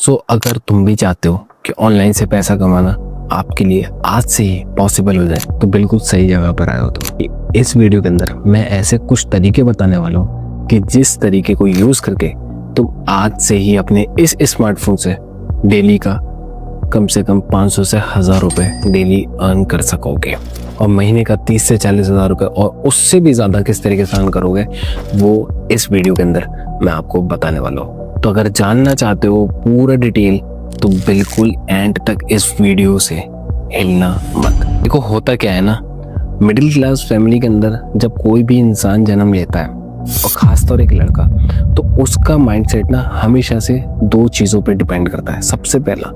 अगर तुम भी चाहते हो कि ऑनलाइन से पैसा कमाना आपके लिए आज से ही पॉसिबल हो जाए तो बिल्कुल सही जगह पर आए हो तुम। इस वीडियो के अंदर मैं ऐसे कुछ तरीके बताने वाला हूँ कि जिस तरीके को यूज करके तुम आज से ही अपने इस स्मार्टफोन से डेली का कम से कम 500 से 1000 रुपए डेली अर्न कर सकोगे और महीने का 30 से 40 हज़ार रुपए और उससे भी ज़्यादा किस तरीके से अर्न करोगे वो इस वीडियो के अंदर मैं आपको बताने वाला हूँ। तो अगर जानना चाहते हो पूरा डिटेल तो बिल्कुल एंड तक इस वीडियो से हिलना मत। देखो होता क्या है ना, मिडिल क्लास फैमिली के अंदर जब कोई भी इंसान जन्म लेता है और खासतौर एक लड़का, तो उसका माइंडसेट ना हमेशा से दो चीज़ों पे डिपेंड करता है। सबसे पहला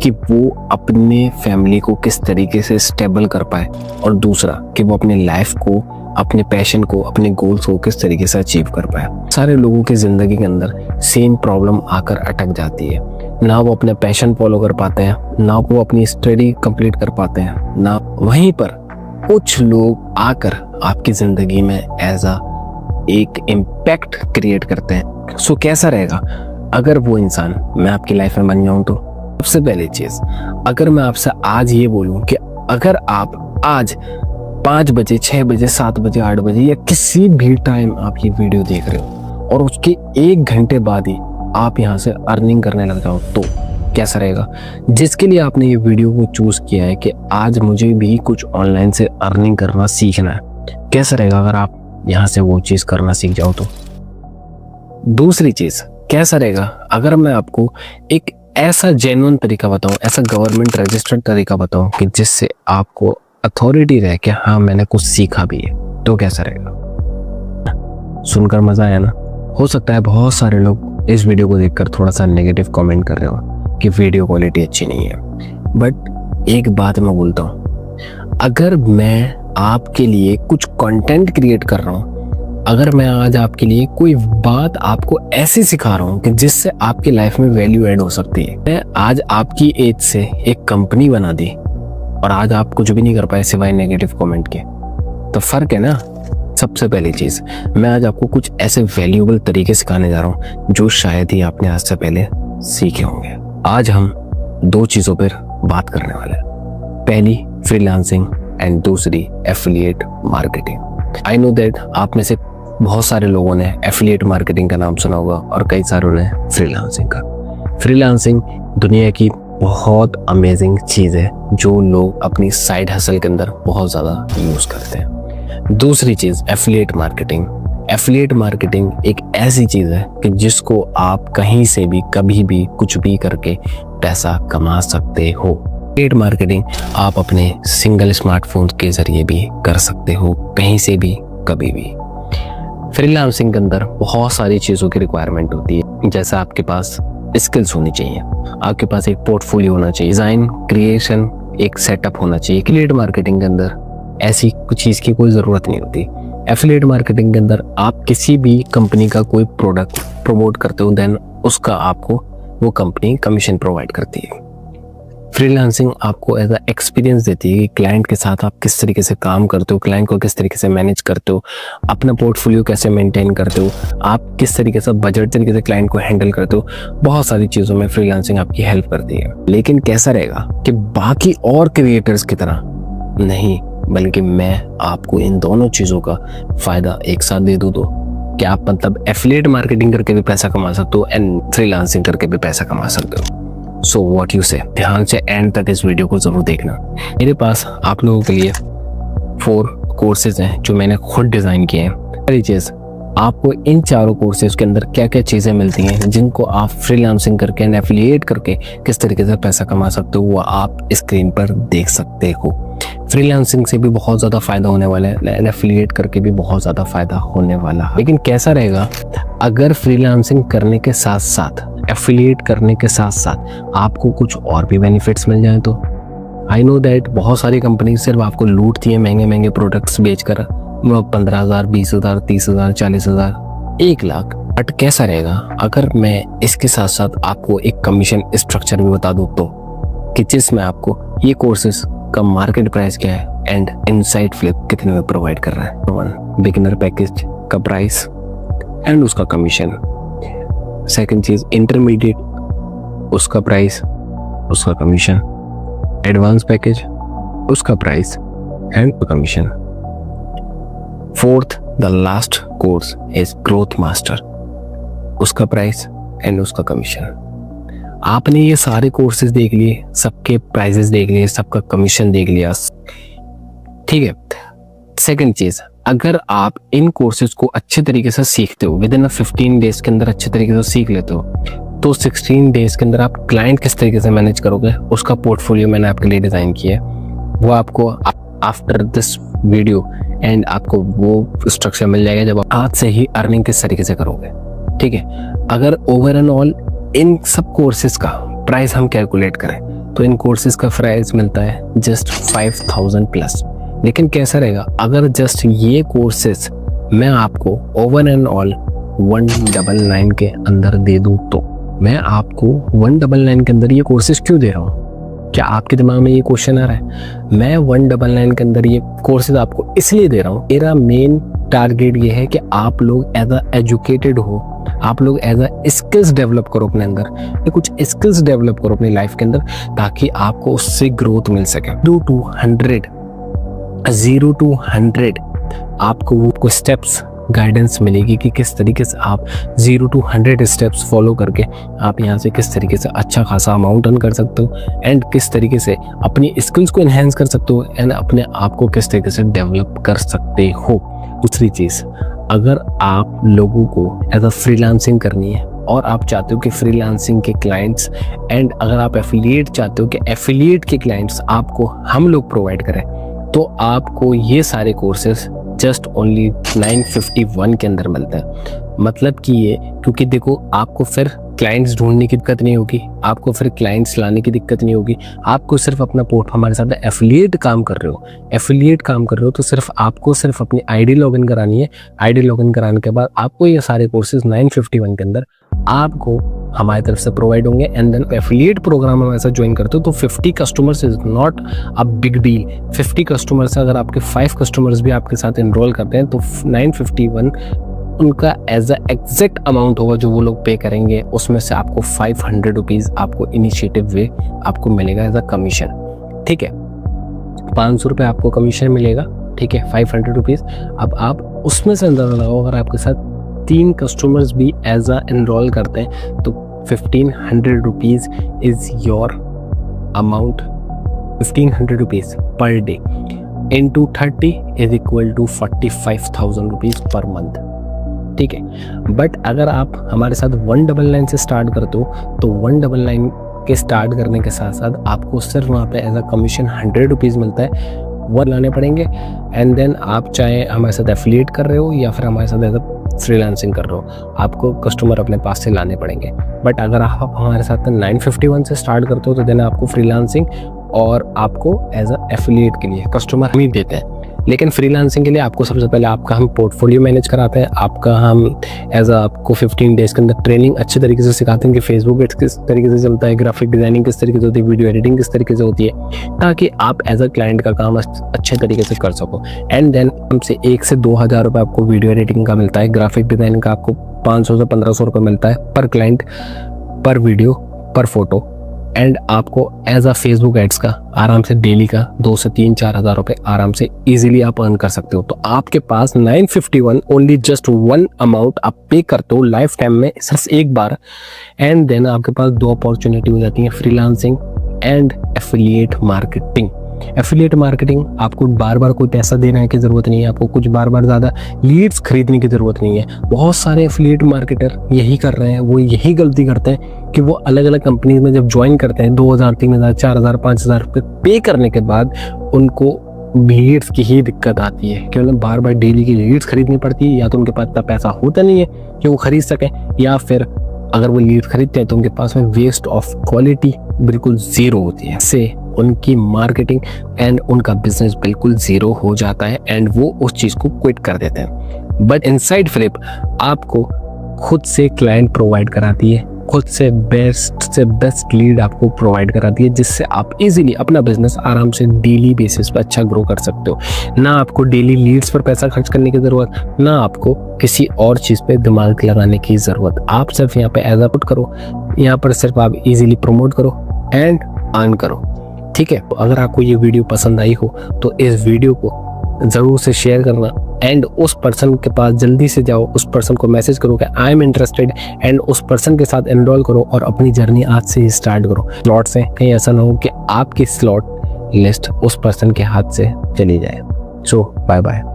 कि वो अपने फैमिली को किस तरीके से स्टेबल कर पाए और दूसरा कि वो अपने लाइफ को, अपने पैशन को, अपने गोल्स को किस तरीके से अचीव कर पाए। सारे लोगों की ज़िंदगी के अंदर सेम प्रॉब्लम आकर अटक जाती है, ना वो अपने पैशन फॉलो कर पाते हैं, ना वो अपनी स्टडी कंप्लीट कर पाते हैं, ना वहीं पर कुछ लोग आकर आपकी ज़िंदगी में एज अ एक इम्पैक्ट क्रिएट करते हैं। सो कैसा रहेगा अगर वो इंसान मैं आपकी लाइफ में बन जाऊं? तो सबसे पहली चीज, अगर मैं आपसे आज ये बोलूं कि अगर आप आज 5 बजे, 6 बजे, 7 बजे, 8 बजे या किसी भी टाइम आप ये वीडियो देख रहे हो और उसके 1 घंटे बाद ही आप यहाँ से अर्निंग करने लग जाओ तो कैसा रहेगा? जिसके लिए आपने ये वीडियो को चूज किया है कि आज मुझे भी कुछ ऑनलाइन से अर्निंग करना सीखना है, कैसा रहेगा अगर आप यहाँ से वो चीज करना सीख जाओ तो? दूसरी चीज, कैसा रहेगा अगर मैं आपको एक ऐसा जेन्युइन तरीका बताऊं, ऐसा गवर्नमेंट रजिस्टर्ड तरीका बताऊं कि जिससे आपको अथॉरिटी रहे कि हाँ मैंने कुछ सीखा भी है, तो कैसा रहेगा? सुनकर मजा आया ना? हो सकता है बहुत सारे लोग इस वीडियो को देखकर थोड़ा सा नेगेटिव कमेंट कर रहे हो कि वीडियो क्वालिटी अच्छी नहीं है, बट एक बात मैं बोलता हूँ, अगर मैं आपके लिए कुछ कंटेंट क्रिएट कर रहा हूँ, अगर मैं आज आपके लिए कोई बात आपको ऐसे सिखा रहा हूँ कि जिससे आपकी लाइफ में वैल्यू ऐड हो सकती है, मैं आज आपकी एज से एक कंपनी बना दी और आज आप कुछ भी नहीं कर पाए सिवाय नेगेटिव कमेंट के, तो फर्क है ना। सबसे पहली चीज, मैं आज आपको कुछ ऐसे वैल्यूएबल तरीके सिखाने जा रहा हूँ जो शायद ही आपने आज से पहले सीखे होंगे। आज हम 2 चीजों पर बात करने वाले हैं, पहली फ्रीलांसिंग एंड दूसरी affiliate marketing. I know that आप में से बहुत सारे लोगों ने एफिलिएट मार्केटिंग का नाम सुना होगा और कई सारों ने फ्रीलांसिंग का। फ्रीलांसिंग दुनिया की बहुत अमेजिंग चीज़ है जो लोग अपनी साइड हसल के अंदर बहुत ज़्यादा यूज़ करते हैं। दूसरी चीज़ एफिलिएट मार्केटिंग। एफिलिएट मार्केटिंग एक ऐसी चीज़ है कि जिसको आप कहीं से भी कभी भी कुछ भी करके पैसा कमा सकते हो। एफिलिएट मार्केटिंग आप अपने सिंगल स्मार्टफोन के जरिए भी कर सकते हो, कहीं से भी कभी भी। फ्रीलांसिंग के अंदर बहुत सारी चीज़ों की रिक्वायरमेंट होती है, जैसे आपके पास स्किल्स होनी चाहिए, आपके पास एक पोर्टफोलियो होना चाहिए, डिज़ाइन क्रिएशन एक सेटअप होना चाहिए। एफिलिएट मार्केटिंग के अंदर ऐसी कुछ चीज़ की कोई ज़रूरत नहीं होती। एफिलिएट मार्केटिंग के अंदर आप किसी भी कंपनी का कोई प्रोडक्ट प्रमोट करते हो, देन उसका आपको वो कंपनी कमीशन प्रोवाइड करती है। फ्रीलांसिंग आपको एज अ एक्सपीरियंस देती है कि क्लाइंट के साथ आप किस तरीके से काम करते हो, क्लाइंट को किस तरीके से मैनेज करते हो, अपना पोर्टफोलियो कैसे मेंटेन करते हो, आप किस तरीके से बजट तरीके से क्लाइंट को हैंडल करते हो। बहुत सारी चीज़ों में फ्रीलांसिंग आपकी हेल्प करती है। लेकिन कैसा रहेगा कि बाकी और क्रिएटर्स की तरह नहीं, बल्कि मैं आपको इन दोनों चीज़ों का फ़ायदा एक साथ दे दूँ तो क्या आप मतलब एफिलिएट मार्केटिंग करके भी पैसा कमा सकते हो एंड फ्रीलांसिंग करके भी पैसा कमा सकते हो। सो व्हाट यू से, ध्यान से एंड तक इस वीडियो को जरूर देखना। मेरे पास आप लोगों के लिए 4 कोर्सेज हैं जो मैंने खुद डिज़ाइन किए हैं। पहली चीज़, आपको इन चारों कोर्सेज के अंदर क्या क्या चीज़ें मिलती हैं जिनको आप फ्रीलांसिंग करके एंड एफिलिएट करके किस तरीके से पैसा कमा सकते हो, वो आप स्क्रीन पर देख सकते हो। फ्रीलांसिंग से भी बहुत ज़्यादा फायदा होने वाला है एंड एफिलिएट करके भी बहुत ज़्यादा फायदा होने वाला है। लेकिन कैसा रहेगा अगर फ्रीलांसिंग करने के साथ साथ, एफिलिएट करने के साथ साथ आपको कुछ और भी बेनिफिट्स मिल जाए तो? आई नो दैट बहुत सारी कंपनी सिर्फ आपको लूटती है महंगे महंगे प्रोडक्ट्स बेचकर 15,000, 20,000, 30,000, 40,000, 1 लाख। बट कैसा रहेगा अगर मैं इसके साथ साथ आपको एक कमीशन स्ट्रक्चर भी बता दूँ तो, कि जिसमें आपको ये कोर्सेज का मार्केट प्राइस क्या है एंड इनसाइड फ्लिप कितने में प्रोवाइड कर रहा है। 1 बिगिनर पैकेज का प्राइस एंड उसका कमीशन। सेकंड चीज़ इंटरमीडिएट उसका प्राइस, उसका कमीशन, एडवांस पैकेज, उसका price and commission. Fourth the last course is growth master, उसका प्राइस एंड उसका कमीशन। आपने ये सारे कोर्सेज देख लिए, सबके प्राइजेस देख लिए, सबका कमीशन देख लिया, ठीक है। सेकंड चीज, अगर आप इन कोर्सेज को अच्छे तरीके से सीखते हो, विद इन 15 डेज के अंदर अच्छे तरीके से सीख लेते हो, तो 16 डेज के अंदर आप क्लाइंट किस तरीके से मैनेज करोगे उसका पोर्टफोलियो मैंने आपके लिए डिजाइन किया है। वो आपको आफ्टर दिस वीडियो एंड आपको वो स्ट्रक्चर मिल जाएगा जब आप आज से ही अर्निंग किस तरीके से करोगे, ठीक है। अगर ओवर एंड ऑल इन सब कोर्सेज का प्राइस हम कैलकुलेट करें तो इन कोर्सेज का प्राइस मिलता है जस्ट 5000 प्लस। लेकिन कैसा रहेगा अगर जस्ट ये कोर्सेज मैं आपको ओवर एंड ऑल 199 के अंदर दे दूं, तो मैं आपको 199 के अंदर ये कोर्सेज क्यों दे रहा हूँ? क्या आपके दिमाग में ये क्वेश्चन आ रहा है? मैं 199 के अंदर ये कोर्सेज आपको इसलिए दे रहा हूँ, मेरा मेन टारगेट ये है कि आप लोग एज अ एजुकेटेड हो, आप लोग एज अ स्किल्स डेवलप करो अपने अंदर, या कुछ स्किल्स डेवलप करो अपनी लाइफ के अंदर, ताकि आपको उससे ग्रोथ मिल सके। 0 to 100 आपको वो स्टेप्स गाइडेंस मिलेगी कि किस तरीके से आप 0 to 100 स्टेप्स फॉलो करके आप यहाँ से किस तरीके से अच्छा खासा अमाउंट अर्न कर सकते हो एंड किस तरीके से अपनी स्किल्स को एनहेंस कर सकते हो एंड अपने आप को किस तरीके से डेवलप कर सकते हो। दूसरी चीज़, अगर आप लोगों को एज अ फ्रीलांसिंग करनी है और आप चाहते हो कि फ्रीलांसिंग के क्लाइंट्स एंड अगर आप एफिलिएट चाहते हो कि एफिलिएट के क्लाइंट्स आपको हम लोग प्रोवाइड करें, तो आपको ये सारे कोर्सेज जस्ट ओनली 951 के अंदर मिलता है। मतलब कि ये, क्योंकि देखो आपको फिर क्लाइंट्स ढूंढने की दिक्कत नहीं होगी, आपको फिर क्लाइंट्स लाने की दिक्कत नहीं होगी, आपको सिर्फ अपना पोर्ट, हमारे साथ एफिलिएट काम कर रहे हो तो सिर्फ आपको सिर्फ अपनी आईडी लॉगिन करानी है। आईडी लॉगिन कराने के बाद आपको ये सारे कोर्सेज 951 के अंदर आपको हमारी तरफ से प्रोवाइड होंगे। एंड देन एफिलिएट प्रोग्राम हम ऐसा ज्वाइन करते हो तो 50 customers is not a big deal. 50 customers से अगर आपके 5 कस्टमर्स भी आपके साथ एनरोल करते हैं तो 951 उनका एज अ एग्जैक्ट अमाउंट होगा जो वो लोग पे करेंगे, उसमें से आपको 500 रुपीज़ आपको इनिशिएटिव वे आपको मिलेगा एज अ कमीशन, ठीक है। 500 रुपये आपको कमीशन मिलेगा, ठीक है, 500 रुपीज़। अब आप उसमें से अंदर लगाओ, अगर आपके साथ 3 कस्टमर्स भी एज अ एनरोल करते हैं तो 1500 rupees is your amount, 1500 rupees per day into 30 is equal to 45,000 rupees per month, ठीक है। बट अगर आप हमारे साथ 199 से स्टार्ट करते हो तो 199 के स्टार्ट करने के साथ साथ आपको सिर्फ वहाँ पे एज अ कमीशन 100 रुपीज़ मिलता है, वो लाने पड़ेंगे। एंड देन आप चाहे हमारे साथ एफिलिएट कर रहे हो या फिर हमारे साथ एज अ फ्रीलांसिंग कर रहे हो, आपको कस्टमर अपने पास से लाने पड़ेंगे। बट अगर आप हमारे साथ 951 से स्टार्ट करते हो तो देन आपको फ्रीलांसिंग और आपको एज अ एफिलिएट के लिए कस्टमर हम ही देते हैं। लेकिन फ्रीलांसिंग के लिए आपको सबसे पहले आपका हम पोर्टफोलियो मैनेज कराते हैं, आपका हम एज अ आपको 15 डेज़ के अंदर ट्रेनिंग अच्छे तरीके से सिखाते हैं कि फेसबुक एड्स किस तरीके से चलता है, ग्राफिक डिजाइनिंग किस तरीके से होती है, वीडियो एडिटिंग किस तरीके से होती है, ताकि आप एज अ क्लाइंट का काम अच्छे तरीके से कर सको। एंड देन हमसे 1 से 2,000 रुपये आपको वीडियो एडिटिंग का मिलता है, ग्राफिक डिजाइनिंग का आपको 500 से 1500 रुपये मिलता है पर क्लाइंट, पर वीडियो, पर फोटो। एंड आपको एज अ फेसबुक एड्स का आराम से डेली का 2 से 3-4 हज़ार रुपये आराम से इजीली आप अर्न कर सकते हो। तो आपके पास 951 ओनली जस्ट 1 अमाउंट आप पे करते हो लाइफ टाइम में सिर्फ एक बार। एंड देन आपके पास 2 अपॉर्चुनिटी हो जाती है, freelancing and affiliate marketing. Affiliate marketing आपको बार बार कोई पैसा देने की ज़रूरत नहीं है, आपको कुछ बार बार ज़्यादा लीड्स खरीदने की ज़रूरत नहीं है। बहुत सारे एफिलिएट मार्केटर यही कर रहे हैं, वो यही गलती करते हैं कि वो अलग अलग कंपनीज में जब ज्वाइन करते हैं 2,000, 3,000, 4,000, 5,000 रुपये पे करने के बाद उनको लीड्स की ही दिक्कत आती है कि मतलब बार बार डेली की लीड्स खरीदनी पड़ती है, या तो उनके पास इतना पैसा होता नहीं है कि वो खरीद सकें, या फिर अगर वो लीड खरीदते हैं तो उनके पास में वेस्ट ऑफ क्वालिटी बिल्कुल ज़ीरो होती है, से उनकी मार्केटिंग एंड उनका बिजनेस बिल्कुल ज़ीरो हो जाता है एंड वो उस चीज़ को क्विट कर देते हैं। बट इनसाइड फ्लिप आपको खुद से क्लाइंट प्रोवाइड कराती है, खुद से बेस्ट लीड आपको प्रोवाइड कराती है, जिससे आप इजीली अपना बिजनेस आराम से डेली बेसिस पर अच्छा ग्रो कर सकते हो। ना आपको डेली लीड्स पर पैसा खर्च करने की ज़रूरत, ना आपको किसी और चीज़ पे दिमाग लगाने की ज़रूरत। आप सिर्फ यहाँ पे एज अ पुट करो, यहाँ पर सिर्फ आप इजीली प्रमोट करो एंड अर्न करो। ठीक है, तो अगर आपको ये वीडियो पसंद आई हो तो इस वीडियो को ज़रूर से शेयर करना एंड उस पर्सन के पास जल्दी से जाओ, उस पर्सन को मैसेज करो कि आई एम इंटरेस्टेड एंड उस पर्सन के साथ एनरोल करो और अपनी जर्नी आज से ही स्टार्ट करो। स्लॉट से कहीं ऐसा ना हो कि आपकी स्लॉट लिस्ट उस पर्सन के हाथ से चली जाए। सो बाय बाय।